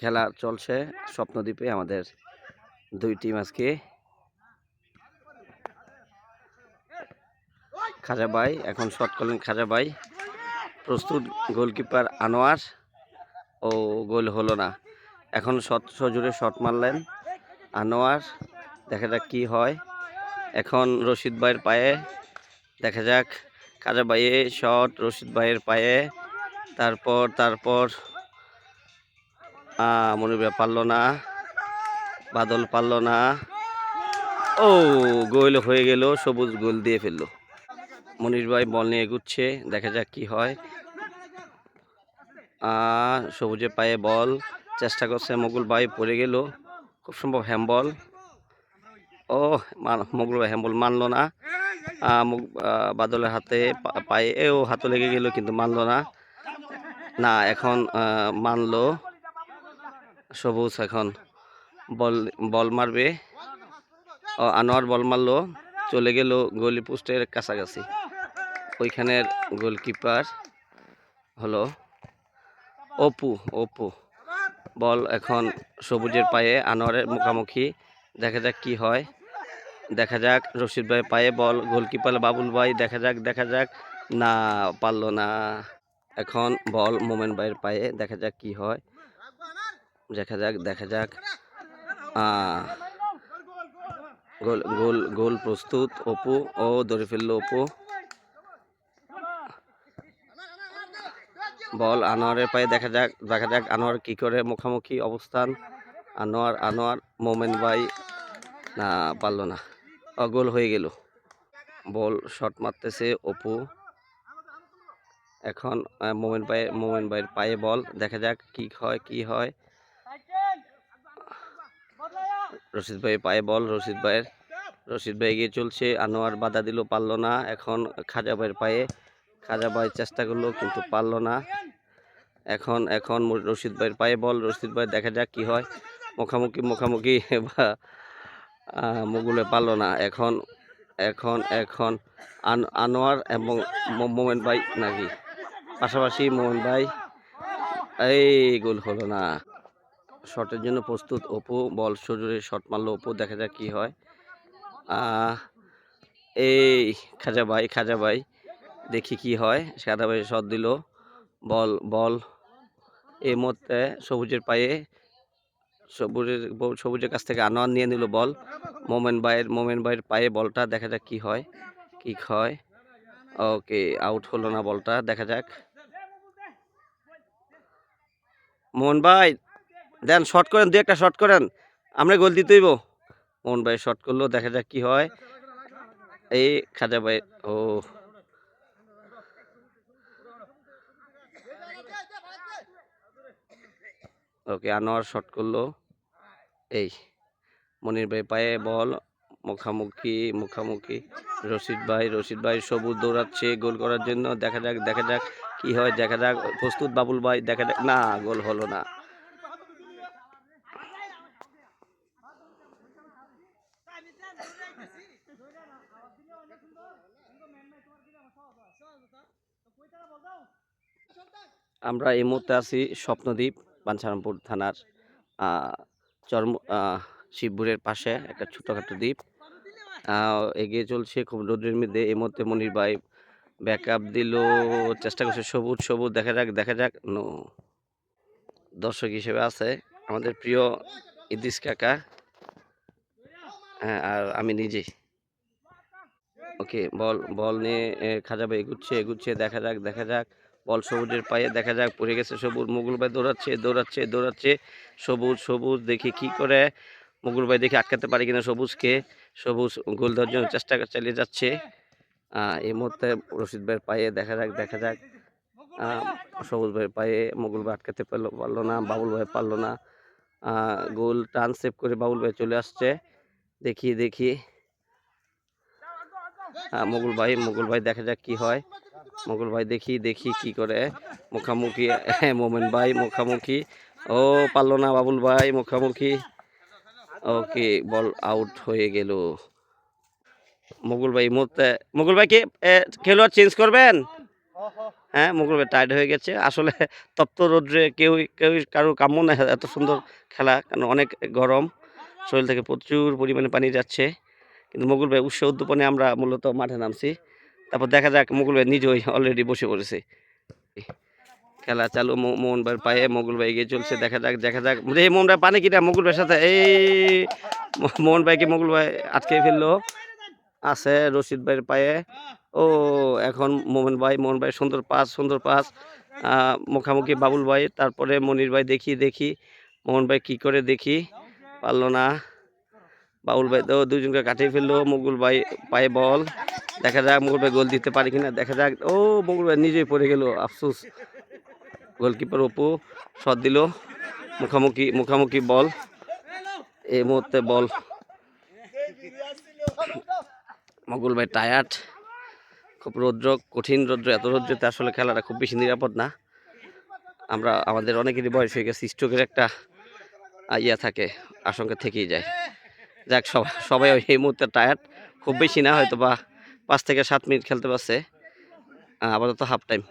খেলা চলছে স্বপ্নদ্বীপে। আমাদের দুই টিম আজকে। খাজা ভাই এখন শট করলেন, খাজা ভাই প্রস্তুত, গোলকিপার আনোয়ার, ও গোল হলো না। এখন সজোরে শট মারলেন আনোয়ার, দেখা যাক কি হয়। এখন রশিদ ভাইয়ের পায়ে, দেখা যাক খাজা ভাইয়ের শট, রশিদ ভাইয়ের পায়ে, তারপর মনির ভাই পারলো না, বাদল পারলো না, ও গোল হয়ে গেল, সবুজ গোল দিয়ে ফেললো। মনির ভাই বল নিয়ে এগুচ্ছে, দেখা যাক কি হয়। সবুজের পায়ে বল, চেষ্টা করছে মুকুল ভাই, পড়ে গেল, খুব সম্ভব হ্যাম্বল। ও মুকুল ভাই হ্যাম্বল মানলো না, বাদলের হাতে পায়ে ও হাতে লেগে গেল কিন্তু মানলো না। না এখন মানলো সবুজ, এখন বল মারবে। আনোয়ার বল মারলো, চলে গেল গোলি পোস্টের কাছাকাছি। ওইখানের গোলকিপার হলো অপু। বল এখন সবুজের পায়ে, আনোয়ারের মুখামুখি, দেখা যাক কি হয়। দেখা যাক রশিদ ভাই পায়ে বল, গোলকিপার বাবুল ভাই, দেখা যাক না, পারলো না। এখন বল মোমেন ভাইয়ের পায়ে, দেখা যাক কি হয়। দেখা যাক গোল প্রস্তুত। অপু ও ধরে ফেললো অপু। বল আনোয়ারের পায়ে, দেখা যাক আনোয়ার কি করে, মুখামুখি অবস্থান। আনোয়ার মোমেন ভাই, না পারলো না, গোল হয়ে গেল। বল শট মারতেছে অপু। এখন মোমেন ভাইয়ের পায়ে বল, দেখা যাক কি হয়। রশিদ ভাইয়ের পায়ে বল, রশিদ ভাই এগিয়ে চলছে, আনোয়ার বাধা দিল, পারলো না। এখন খাজা ভাইয়ের পায়ে, খাজা ভাই চেষ্টা করলো কিন্তু পারলো না। এখন রশিদ ভাইয়ের পায়ে বল, রশিদ ভাই, দেখা যাক কি হয়। মুখামুখি মুগুলে পারলো না। এখন আনোয়ার এবং মোমেন ভাই, নাকি পাশাপাশি মোমেন ভাই, এই গোল হলো না। শটের জন্য প্রস্তুত অপু, বল সজোরে শট মারলো অপু, দেখা যাক কি হয়। এই খাজা ভাই দেখি কি হয়। খাজা ভাই শট দিল, বল এই মুহূর্তে সবুজের পায়ে, সবুজের কাছ থেকে আনোয়ার নিয়ে নিল বল। মোমেন ভাইয়ের পায়ে বলটা, দেখা যাক কি হয়। ওকে, আউট হলো না বলটা, দেখা যাক। মোহন ভাই দেন, শট করেন, দু একটা শট করেন, আমরা গোল দিতেইব। মোহন ভাই শট করলো, দেখা যাক কি হয়। এই খাজা ভাই, ওকে আনোয়ার শট করলো। এই মনির ভাই পায়ে বল, মুখামুখি রশিদ ভাই সবুজ দৌড়াচ্ছে গোল করার জন্য, দেখা যাক কি হয়। দেখা যাক, প্রস্তুত বাবুল ভাই, দেখা যাক, না গোল হলো না। আমরা এই মুহূর্তে আছি স্বপ্নদ্বীপ, বাঞ্ছারামপুর থানার শিবপুরের পাশে একটা ছোটখাটো দ্বীপ। এগিয়ে চলছে খুব রোদ্রের মধ্যে। এই মুহূর্তে মনির ভাই ব্যাকআপ দিল, চেষ্টা করছে সবুজ, দেখা যাক নো। দর্শক হিসেবে আছে আমাদের প্রিয় ইদ্রিস কাকা, হ্যাঁ, আর আমি নিজে। ওকে, বল নিয়ে খাজা ভাই এগুচ্ছে, দেখা যাক বল সবুজের পায়ে, দেখা যাক পড়ে গেছে সবুজ। মুকুল ভাই দৌড়াচ্ছে, সবুজ দেখি কি করে, মুকুল ভাই দেখি আটকাতে পারে কিনা সবুজকে। সবুজ গোল দেওয়ার জন্য চেষ্টা চালিয়ে যাচ্ছে। এই মুহূর্তে রশিদ ভাইয়ের পায়ে, দেখা যাক সবুজ ভাইয়ের পায়ে, মুকুল ভাই আটকাতে পারলো না, বাবুল ভাই পারলো না। গোল টার্ন সেভ করে বাবুল ভাই চলে আসছে। দেখি মুকুল ভাই, দেখা যাক কি হয়। মুকুল ভাই দেখি কি করে, মুখামুখি মোমেন ভাই, মুখামুখি, ও পারলো না বাবুল ভাই, মুখামুখি। ওকে, বল আউট হয়ে গেল। মুকুল ভাই কে খেলোয়াড় চেঞ্জ করবেন? হ্যাঁ, মুকুল ভাই টায়ার্ড হয়ে গেছে। আসলে তপ্ত রৌদ্রে কেউই কারো কাম্য না এত সুন্দর খেলা। কারণ অনেক গরম। শরীর থেকে প্রচুর পরিমাণে পানি যাচ্ছে। কিন্তু মুকুল ভাই উৎসাহ উদ্দীপনায় আমরা মূলত মাঠে নামছি। তারপর দেখা যাক মুকুল ভাই নিজেই অলরেডি বসে পড়েছে। খেলা চালু মোহন ভাইয়ের পায়ে মুকুল ভাই এগিয়ে চলছে। দেখা যাক। এই মোহন ভাই পানি কিনা মুকুল ভাইয়ের সাথে এই মোহন ভাইকে মুকুল ভাই আটকে ফেললো। আছে রশিদ ভাইয়ের পায়ে। ও এখন মোহন ভাই সুন্দর পাস মুখামুখি বাবুল ভাই, তারপরে মনির ভাই দেখি মোহন ভাই কি করে দেখি, পারলো না। বাবুল ভাই তো দুজনকে কাটিয়ে ফেললো। মুকুল ভাই পায়ে বল, দেখা যাক মুকুল ভাই গোল দিতে পারে কিনা, দেখা যাক। ও মুকুল ভাই নিজেই পড়ে গেল, আফসোস। গোলকিপার অপু শট দিল, মুখামুখি বল, এই মুহূর্তে বল। মুকুল ভাই টায়ার্ড, খুব কঠিন রৌদ্র। এত রৌদ্রতে আসলে খেলাটা খুব বেশি নিরাপদ না। আমাদের অনেকেরই বয়স হয়ে গেছে, স্ট্রোকের একটা ইয়া থাকে, আশঙ্কা থেকেই যায়। যাক, সবাই এই মুহূর্তে টায়ার্ড, খুব বেশি না, হয়তো বা 5 থেকে 7 মিনিট খেলতে পারছে। আপাতত হাফ টাইম।